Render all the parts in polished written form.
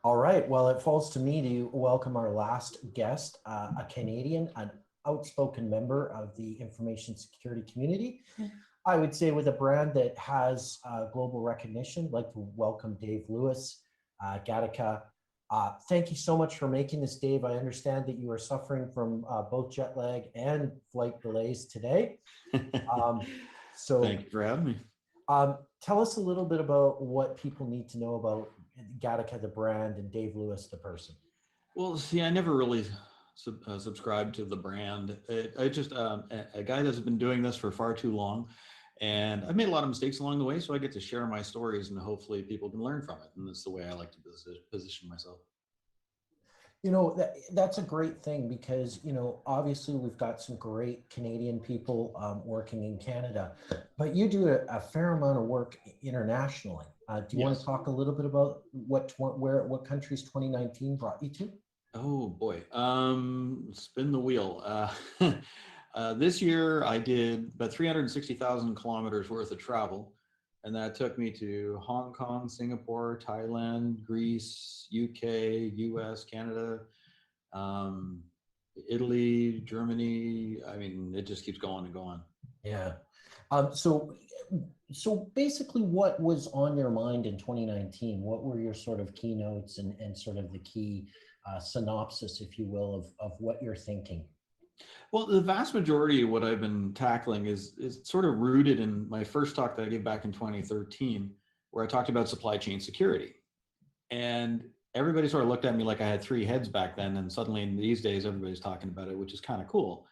All right. Well, it falls to me to welcome our last guest, a Canadian, an outspoken member of the information security community. I would say with a brand that has global recognition. I'd like to welcome Dave Lewis, Gattaca. Thank you so much for making this, Dave. I understand that you are suffering from both jet lag and flight delays today. Um, Thank so you for having me. Tell us a little bit about what people need to know about Gattaca, the brand, and Dave Lewis, the person. Well, see, I never really subscribed to the brand. I just a guy that's been doing this for far too long, and I've made a lot of mistakes along the way. So I get to share my stories, and hopefully people can learn from it. And that's the way I like to position myself. That's a great thing because, obviously we've got some great Canadian people working in Canada, but you do a fair amount of work internationally. Do you want to Yes. talk a little bit about what countries 2019 brought you to? Oh boy. Spin the wheel. This year I did about 360,000 kilometers worth of travel, and that took me to Hong Kong, Singapore, Thailand, Greece, UK, US, Canada, um, Italy, Germany. I mean, it just keeps going and going. Yeah. Um, so, so basically, what was on your mind in 2019? What were your sort of keynotes and sort of the key synopsis, if you will, of what you're thinking? Well, the vast majority of what I've been tackling is sort of rooted in my first talk that I gave back in 2013, where I talked about supply chain security. And everybody sort of looked at me like I had three heads back then, and suddenly in these days everybody's talking about it, which is kind of cool.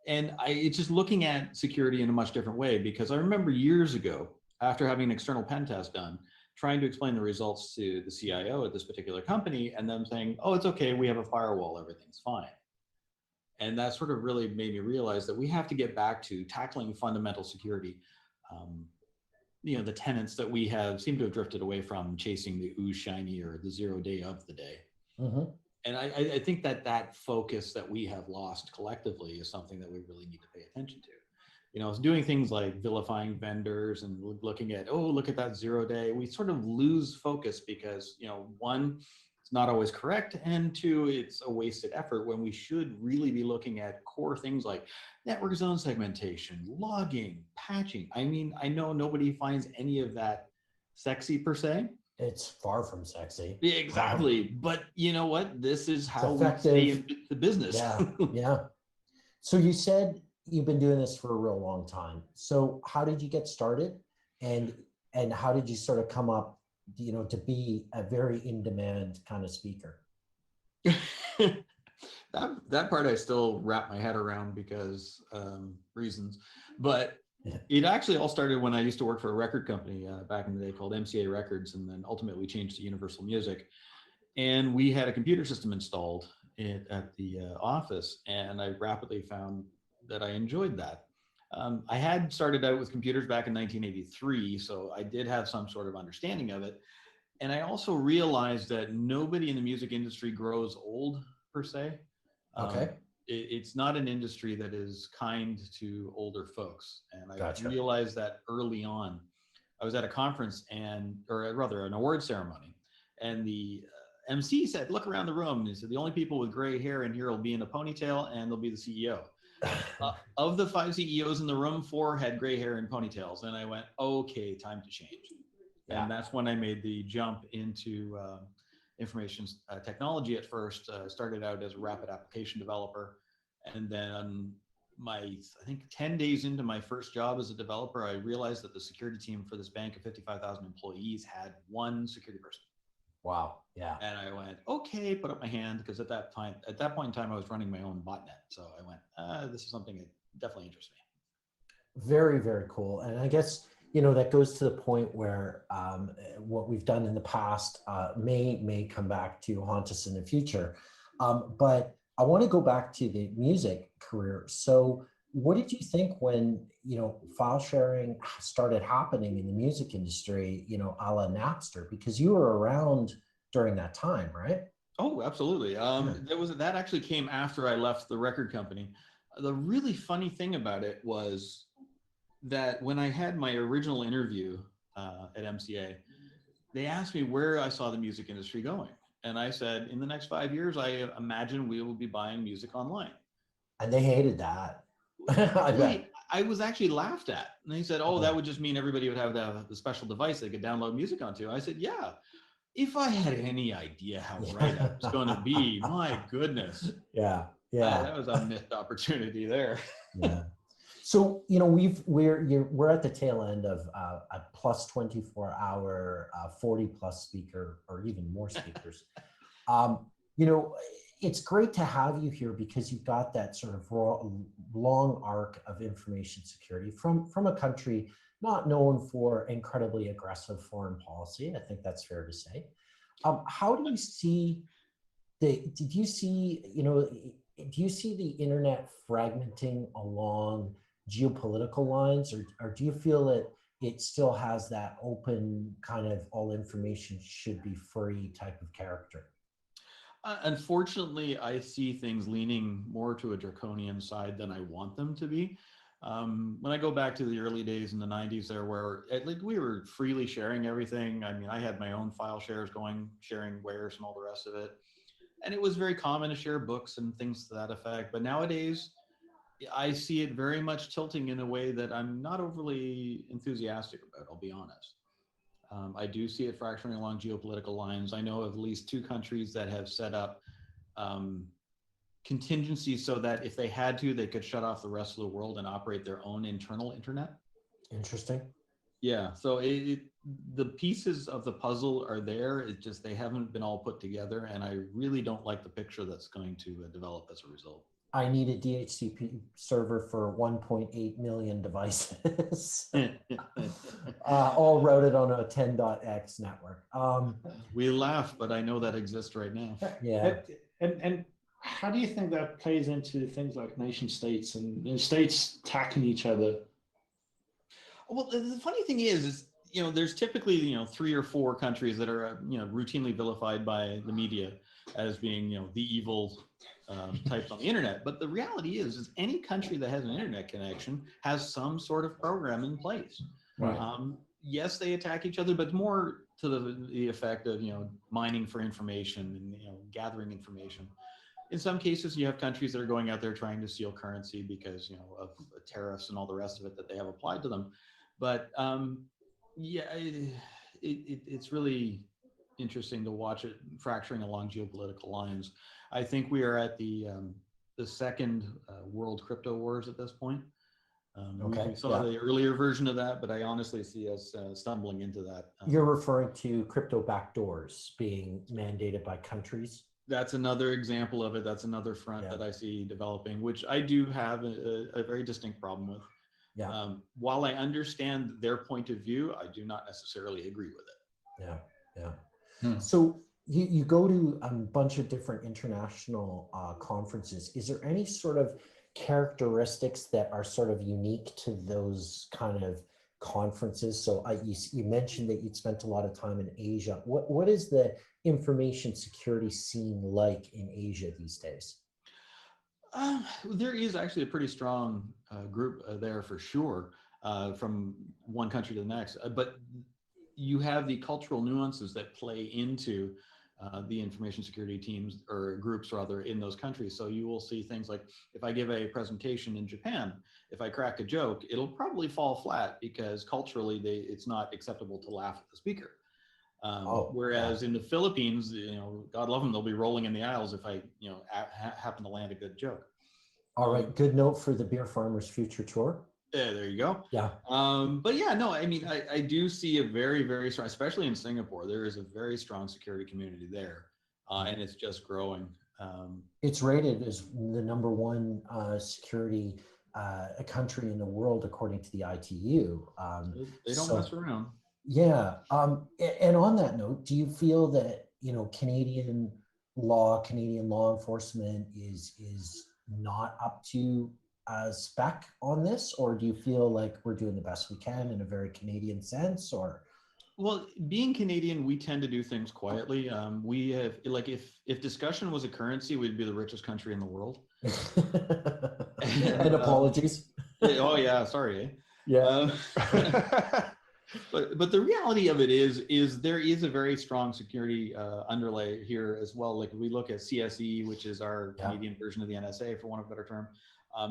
And it's just looking at security in a much different way, because I remember years ago, after having an external pen test done, trying to explain the results to the CIO at this particular company, and them saying, "Oh, it's okay, we have a firewall, everything's fine." And that sort of really made me realize that we have to get back to tackling fundamental security. Um, the tenants that we have seem to have drifted away from, chasing the ooh shiny or the 0 day of the day. Mm-hmm. And I think that focus that we have lost collectively is something that we really need to pay attention to. Doing things like vilifying vendors and looking at, oh, look at that 0 day. We sort of lose focus because, one, it's not always correct, and two, it's a wasted effort when we should really be looking at core things like network zone segmentation, logging, patching. I mean, I know nobody finds any of that sexy per se. It's far from sexy. Yeah, exactly. But you know what? This is It's how we stay effective. in the business. Yeah, yeah. So you said you've been doing this for a real long time. So how did you get started, and and how did you sort of come up, to be a very in demand kind of speaker? That part I still wrap my head around because reasons. But it actually all started when I used to work for a record company back in the day called MCA Records, and then ultimately changed to Universal Music. And we had a computer system installed at the office, and I rapidly found that I enjoyed that. I had started out with computers back in 1983, so I did have some sort of understanding of it. And I also realized that nobody in the music industry grows old per se. Um, Okay, it's not an industry that is kind to older folks, and I gotcha. realized that early on. I was at a conference, or rather an award ceremony, and the MC said, "Look around the room." And he said, "The only people with gray hair in here will be in a ponytail, and they'll be the CEO." Of the five CEOs in the room, four had gray hair and ponytails, and I went, "Okay, time to change." Yeah. And that's when I made the jump into information technology. At first, started out as a rapid application developer, and then I think 10 days into my first job as a developer, I realized that the security team for this bank of 55,000 employees had one security person. Wow. Yeah. And I went, okay, put up my hand, because at that point in time, I was running my own botnet. So I went, this is something that definitely interests me. Very, very cool. And I guess, that goes to the point where what we've done in the past may come back to haunt us in the future. But I want to go back to the music career. So what did you think when, file sharing started happening in the music industry, a la Napster? Because you were around during that time, right? Oh, absolutely. Yeah. That actually came after I left the record company. The really funny thing about it was that when I had my original interview at MCA, they asked me where I saw the music industry going. And I said, in the next 5 years, I imagine we will be buying music online. And they hated that. I bet. I was actually laughed at. And they said, oh, Oh. that would just mean everybody would have to have a special device they could download music onto. I said, yeah, if I had any idea how right I was going to be, my goodness. Yeah. Yeah. That was a missed opportunity there. Yeah. So, we're at the tail end of a plus 24-hour, 40 plus speaker, or even more speakers. It's great to have you here because you've got that sort of long arc of information security from a country not known for incredibly aggressive foreign policy. I think that's fair to say. How do you see do you see the internet fragmenting along geopolitical lines, or do you feel that it still has that open kind of all information should be free type of character? Unfortunately, I see things leaning more to a draconian side than I want them to be. When I go back to the early days in the 90s there, where we were freely sharing everything. I mean, I had my own file shares going, sharing wares and all the rest of it. And it was very common to share books and things to that effect. But nowadays, I see it very much tilting in a way that I'm not overly enthusiastic about, I'll be honest. I do see it fracturing along geopolitical lines. I know of at least 2 countries that have set up contingencies so that if they had to, they could shut off the rest of the world and operate their own internal internet. Interesting. Yeah, so the pieces of the puzzle are there. It's just they haven't been all put together, and I really don't like the picture that's going to develop as a result. I need a DHCP server for 1.8 million devices, all routed on a 10.x network. We laugh, but I know that exists right now. Yeah. And how do you think that plays into things like nation states and states attacking each other? Well, the funny thing is there's typically 3 or 4 countries that are routinely vilified by the media as being the evil types on the internet. But the reality is any country that has an internet connection has some sort of program in place. Right. Yes, they attack each other, but more to the effect of mining for information and gathering information. In some cases, you have countries that are going out there trying to steal currency because of tariffs and all the rest of it that they have applied to them. But it's really interesting to watch it fracturing along geopolitical lines. I think we are at the second world crypto wars at this point. Okay. We saw the earlier version of that, but I honestly see us stumbling into that. You're referring to crypto backdoors being mandated by countries? That's another example of it. That's another front that I see developing, which I do have a very distinct problem with. Yeah. While I understand their point of view, I do not necessarily agree with it. Yeah. So you go to a bunch of different international conferences. Is there any sort of characteristics that are sort of unique to those kind of conferences? So you mentioned that you'd spent a lot of time in Asia. What is the information security scene like in Asia these days? There is actually a pretty strong group there for sure, from one country to the next. But you have the cultural nuances that play into the information security teams or groups rather in those countries. So you will see things like if I give a presentation in Japan, if I crack a joke, it'll probably fall flat because culturally it's not acceptable to laugh at the speaker. Whereas in the Philippines, God love them, they'll be rolling in the aisles if I, happen to land a good joke. All right, good note for the Beer Farmers Future Tour. Yeah, there you go. Yeah. But yeah, no, I mean, I do see a very, very strong, especially in Singapore, there is a very strong security community there, and it's just growing. It's rated as the #1 security country in the world, according to the ITU. They don't mess around. Yeah. And on that note, do you feel that, Canadian law enforcement is not up to spec on this, or do you feel like we're doing the best we can in a very Canadian sense? Or well, being Canadian, we tend to do things quietly. We have if discussion was a currency, we'd be the richest country in the world. And apologies. Oh yeah, sorry. Yeah. But the reality of it is there is a very strong security underlay here as well. Like we look at CSE, which is our Yeah. Canadian version of the NSA, for want of a better term.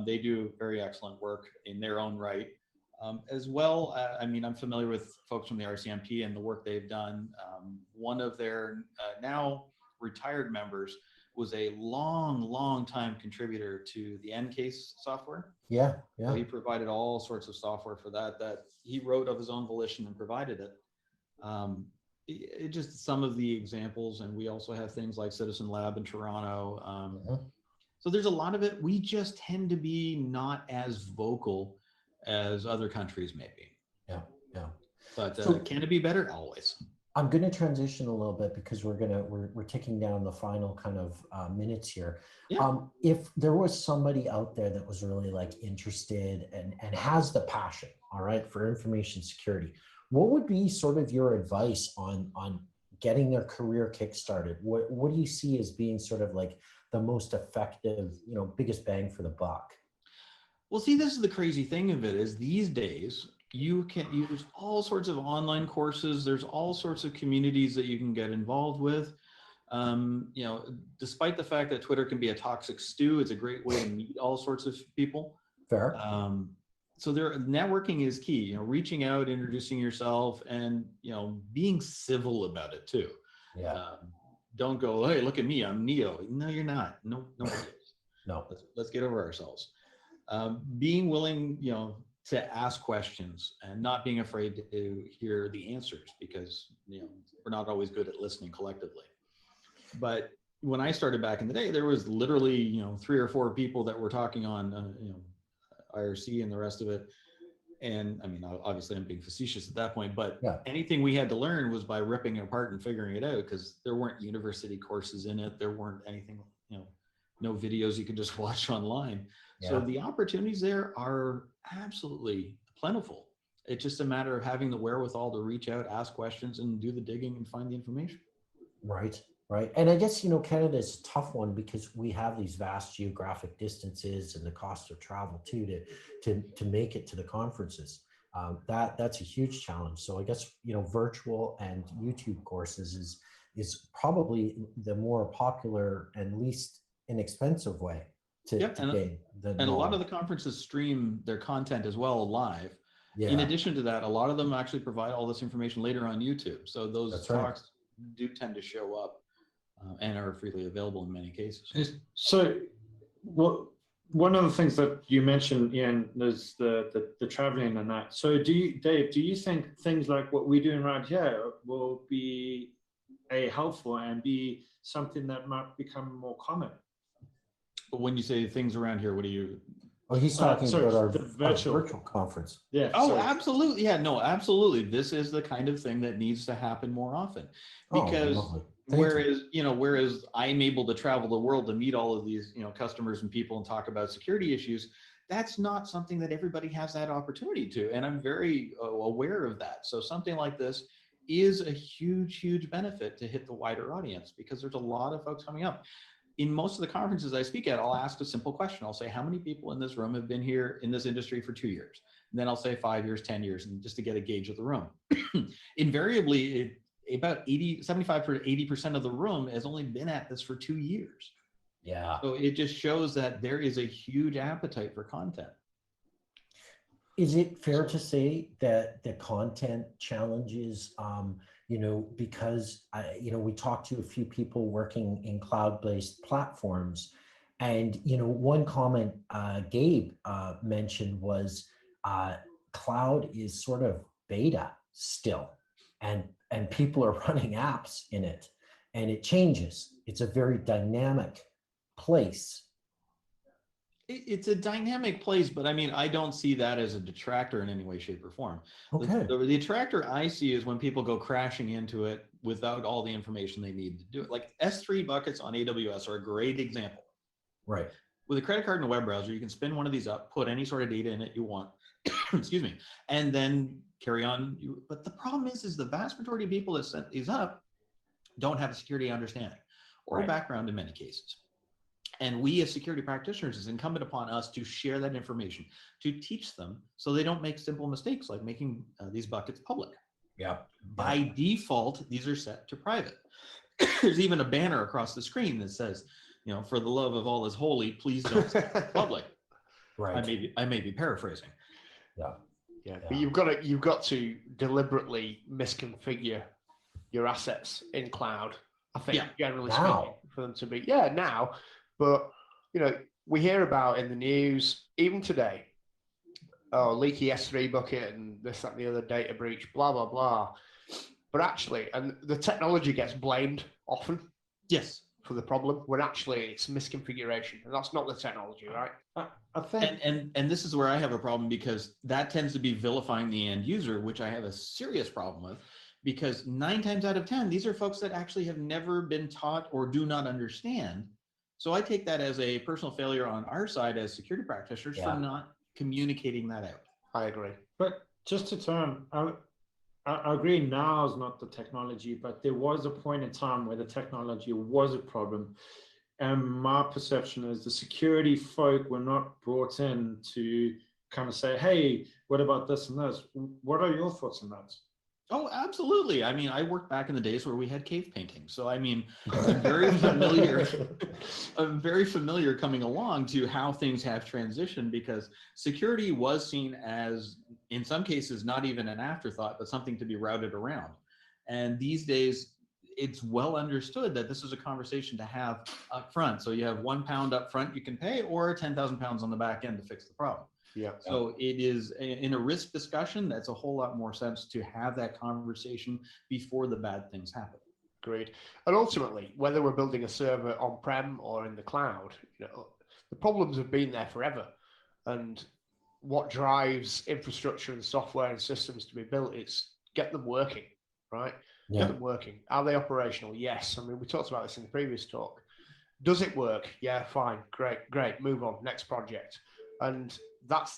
They do very excellent work in their own right. As well, I mean, I'm familiar with folks from the RCMP and the work they've done. One of their now retired members was a long time contributor to the NCASE software. Yeah, So yeah. he provided all sorts of software for that he wrote of his own volition and provided it. It just some of the examples, and we also have things like Citizen Lab in Toronto. So there's a lot of it. We just tend to be not as vocal as other countries may be. Yeah, yeah. But So- can it be better? Always. I'm going to transition a little bit because we're ticking down the final kind of minutes here. Yeah. If there was somebody out there that was really like interested and has the passion, all right, for information security, what would be sort of your advice on getting their career kickstarted? What do you see as being sort of like the most effective, biggest bang for the buck? Well, see, this is the crazy thing of it is these days you can use all sorts of online courses. There's all sorts of communities that you can get involved with. Despite the fact that Twitter can be a toxic stew, it's a great way to meet all sorts of people. Fair. So networking is key, reaching out, introducing yourself, and, being civil about it too. Yeah. Don't go, hey, look at me, I'm Neo. No, you're not. No, No. let's get over ourselves. Being willing, to ask questions and not being afraid to hear the answers, because we're not always good at listening collectively. But when I started back in the day, there was literally 3 or 4 people that were talking on IRC and the rest of it. And I mean, obviously I'm being facetious at that point, but Yeah. anything we had to learn was by ripping it apart and figuring it out, because there weren't university courses in it. There weren't anything, no videos you could just watch online. Yeah. So the opportunities there are absolutely plentiful. It's just a matter of having the wherewithal to reach out, ask questions, and do the digging and find the information. Right. And I guess, Canada is a tough one because we have these vast geographic distances and the cost of travel too, to make it to the conferences. That's a huge challenge. So I guess, virtual and YouTube courses is probably the more popular and least inexpensive way to gain the and a lot of knowledge. the conferences stream their content as well live. Yeah. In addition to that, a lot of them actually provide all this information later on YouTube. So those That's right. talks do tend to show up and are freely available in many cases. So, one of the things that you mentioned, Ian, is the traveling and that. So, Dave, do you think things like what we're doing right here will be helpful and be something that might become more common? But when you say things around here, what do you? Oh, he's talking sorry, about the our virtual. virtual conference. Yeah. Oh, sorry. absolutely. Yeah, no, absolutely. This is the kind of thing that needs to happen more often, because lovely. Thank you. whereas I'm able to travel the world to meet all of these, customers and people and talk about security issues, that's not something that everybody has that opportunity to. And I'm very aware of that. So something like this is a huge benefit to hit the wider audience, because there's a lot of folks coming up. In most of the conferences I speak at, I'll ask a simple question. I'll say, how many people in this room have been here in this industry for 2 years? And then I'll say 5 years, 10 years, and just to get a gauge of the room. Invariably, about 75 to 80% of the room has only been at this for 2 years. Yeah. So it just shows that there is a huge appetite for content. Is it fair to say that the content challenges, because we talked to a few people working in cloud-based platforms, and one comment Gabe mentioned was cloud is sort of beta still, and people are running apps in it, and it changes. It's a very dynamic place. It's a dynamic place, but I mean, I don't see that as a detractor in any way, shape, or form. Okay. The detractor I see is when people go crashing into it without all the information they need to do it. Like S3 buckets on AWS are a great example. Right. With a credit card and a web browser, you can spin one of these up, put any sort of data in it you want, excuse me, and then carry on. But the problem is the vast majority of people that set these up don't have a security understanding or a background in many cases. And we as security practitioners, it's incumbent upon us to share that information, to teach them so they don't make simple mistakes like making these buckets public. Yeah. By default, these are set to private. There's even a banner across the screen that says, for the love of all is holy, please don't set it public. Right. I may be paraphrasing. Yeah. Yeah, but you've got to deliberately misconfigure your assets in cloud. I think generally speaking, for them to be now. But we hear about in the news even today, leaky S3 bucket and this, that, and the other data breach, blah blah blah. But actually, and the technology gets blamed often. Yes. For the problem, when actually it's misconfiguration, and that's not the technology, right? I think, and this is where I have a problem, because that tends to be vilifying the end user, which I have a serious problem with, because 9 times out of 10, these are folks that actually have never been taught or do not understand. So I take that as a personal failure on our side as security practitioners for not communicating that out. I agree. but just to turn, I agree now is not the technology, but there was a point in time where the technology was a problem. And my perception is the security folk were not brought in to kind of say, hey, what about this and this? What are your thoughts on that? Oh, absolutely. I mean, I worked back in the days where we had cave painting. So, I mean, I'm very familiar. I'm very familiar coming along to how things have transitioned, because security was seen as, in some cases, not even an afterthought, but something to be routed around. And these days, it's well understood that this is a conversation to have up front. So you have £1 up front you can pay, or 10,000 pounds on the back end to fix the problem. Yeah. So it is in a risk discussion, that's a whole lot more sense to have that conversation before the bad things happen. Agreed. And ultimately, whether we're building a server on-prem or in the cloud, the problems have been there forever. And what drives infrastructure and software and systems to be built is get them working, right? Get them working. Are they operational? Yes. I mean, we talked about this in the previous talk. Does it work? Yeah, fine. Great. Move on. Next project. And that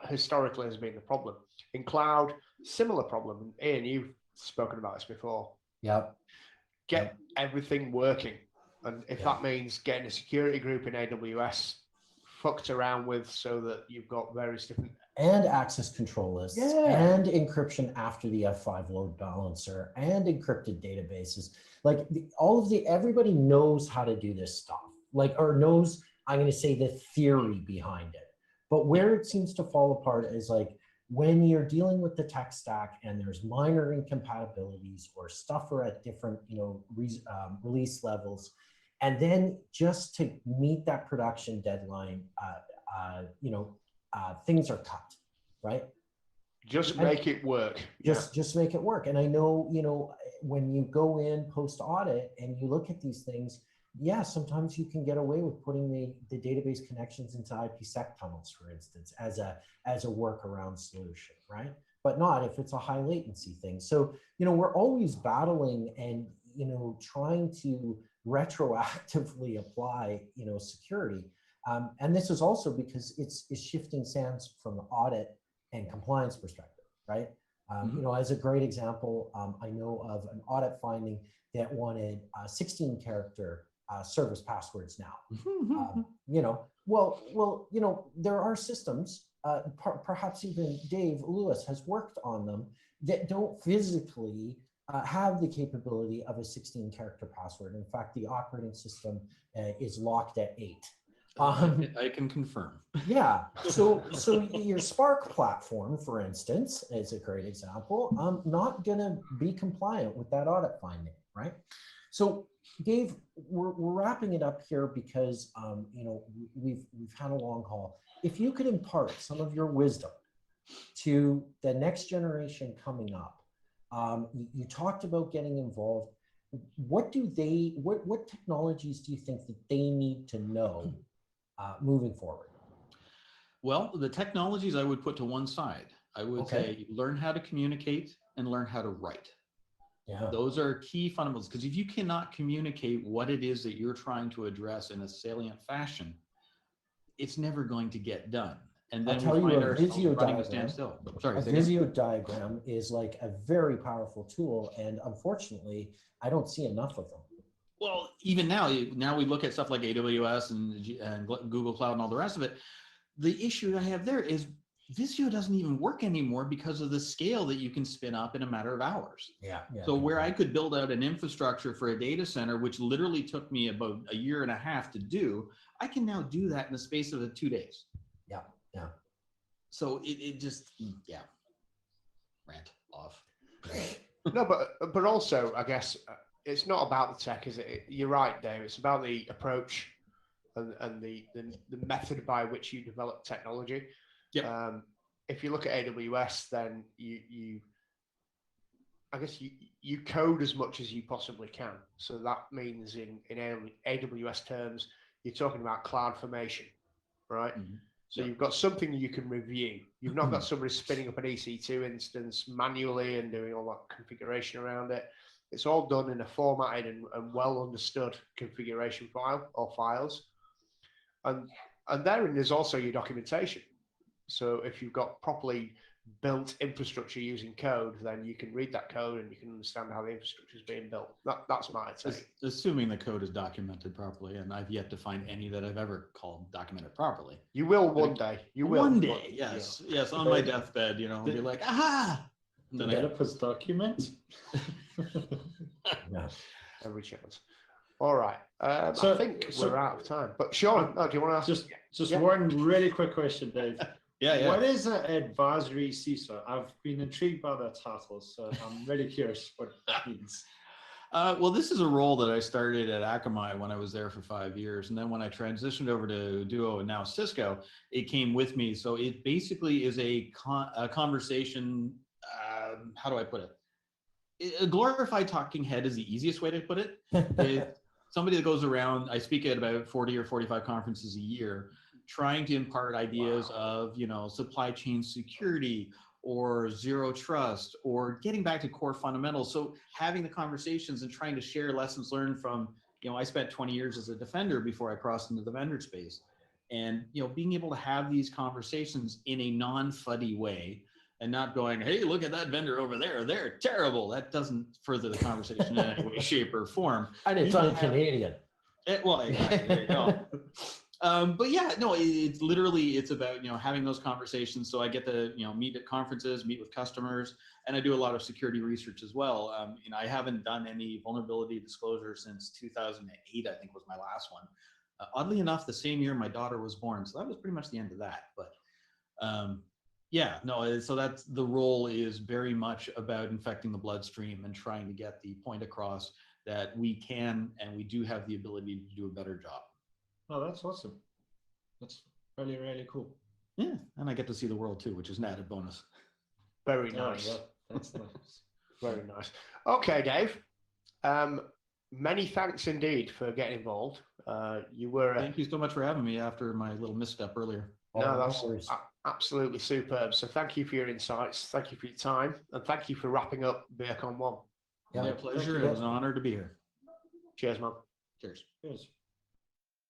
historically has been the problem. In cloud, similar problem. Ian, you've spoken about this before. Yep. Get everything working. And if that means getting a security group in AWS fucked around with so that you've got various different... And access control lists, and encryption after the F5 load balancer, and encrypted databases. Like everybody knows how to do this stuff. Or knows, I'm going to say, the theory behind it. But where it seems to fall apart is when you're dealing with the tech stack and there's minor incompatibilities or stuff are at different, release levels, and then just to meet that production deadline, things are cut, right? Just make it work. Just make it work. And I know, when you go in post audit and you look at these things, sometimes you can get away with putting the database connections into IPsec tunnels, for instance, as a workaround solution, right? But not if it's a high latency thing. So, we're always battling and, trying to retroactively apply, security. And this is also because it's shifting sands from the audit and compliance perspective, right? As a great example, I know of an audit finding that wanted 16 character service passwords now. There are systems, perhaps even Dave Lewis has worked on them, that don't physically have the capability of a 16 character password. In fact, the operating system is locked at 8. I can confirm. Yeah. So your Spark platform, for instance, is a great example. Not going to be compliant with that audit finding, right? So, Dave, we're wrapping it up here because we've had a long haul. If you could impart some of your wisdom to the next generation coming up, you talked about getting involved. What technologies do you think that they need to know moving forward? Well, the technologies I would put to one side. I would say learn how to communicate and learn how to write. Yeah. Those are key fundamentals, because if you cannot communicate what it is that you're trying to address in a salient fashion, it's never going to get done. And then I'll tell you, a Visio diagram is like a very powerful tool, and unfortunately, I don't see enough of them. Well, even now we look at stuff like AWS and Google Cloud and all the rest of it. The issue I have there is Visio doesn't even work anymore because of the scale that you can spin up in a matter of hours. Yeah. So where I could build out an infrastructure for a data center, which literally took me about a year and a half to do, I can now do that in the space of 2 days. Yeah. So it just, rant off. No, but also, I guess it's not about the tech, is it? You're right, Dave. It's about the approach and the method by which you develop technology. Yeah. If you look at AWS, then I guess you code as much as you possibly can. So that means in AWS terms, you're talking about cloud formation, right? Mm-hmm. So you've got something you can review. You've not got somebody spinning up an EC2 instance manually and doing all that configuration around it. It's all done in a formatted and well understood configuration file or files. And therein is also your documentation. So if you've got properly built infrastructure using code, then you can read that code and you can understand how the infrastructure is being built. That's my take. Assuming the code is documented properly, and I've yet to find any that I've ever called documented properly. You will one day. You will. One day, yes. Yes, on my deathbed, I'll be like, aha! And then Developers document. Yeah. Every chance. All right. So- I think so- we're out of time. But Sean, do you want to ask? Just Yeah. one really quick question, Dave. yeah. What is an advisory CISO? I've been intrigued by that title, so I'm really curious what that means. Well, this is a role that I started at Akamai when I was there for 5 years. And then when I transitioned over to Duo and now Cisco, it came with me. So it basically is a conversation, how do I put it? A glorified talking head is the easiest way to put it. It's somebody that goes around, I speak at about 40 or 45 conferences a year, trying to impart ideas of, supply chain security or zero trust or getting back to core fundamentals. So having the conversations and trying to share lessons learned from, I spent 20 years as a defender before I crossed into the vendor space. And, being able to have these conversations in a non-fuddy way and not going, hey, look at that vendor over there. They're terrible. That doesn't further the conversation in any way, shape, or form. And it's un-Canadian. Well, exactly. There you go. But yeah, no, it's about, having those conversations. So I get to, meet at conferences, meet with customers, and I do a lot of security research as well. I haven't done any vulnerability disclosure since 2008, I think was my last one. Oddly enough, the same year my daughter was born. So that was pretty much the end of that. But so that's the role is very much about infecting the bloodstream and trying to get the point across that we can, and we do have the ability to do a better job. Oh, that's awesome. That's really, really cool. Yeah, and I get to see the world too, which is an added bonus. Very Oh, nice. well, that's nice. Very nice. Okay, Dave. Many thanks indeed for getting involved. You were Thank you so much for having me after my little misstep earlier. no, that's absolutely superb. So thank you for your insights. Thank you for your time, and thank you for wrapping up BeerCon 1. My pleasure. It was an honor to be here. Cheers, man. Cheers. Cheers.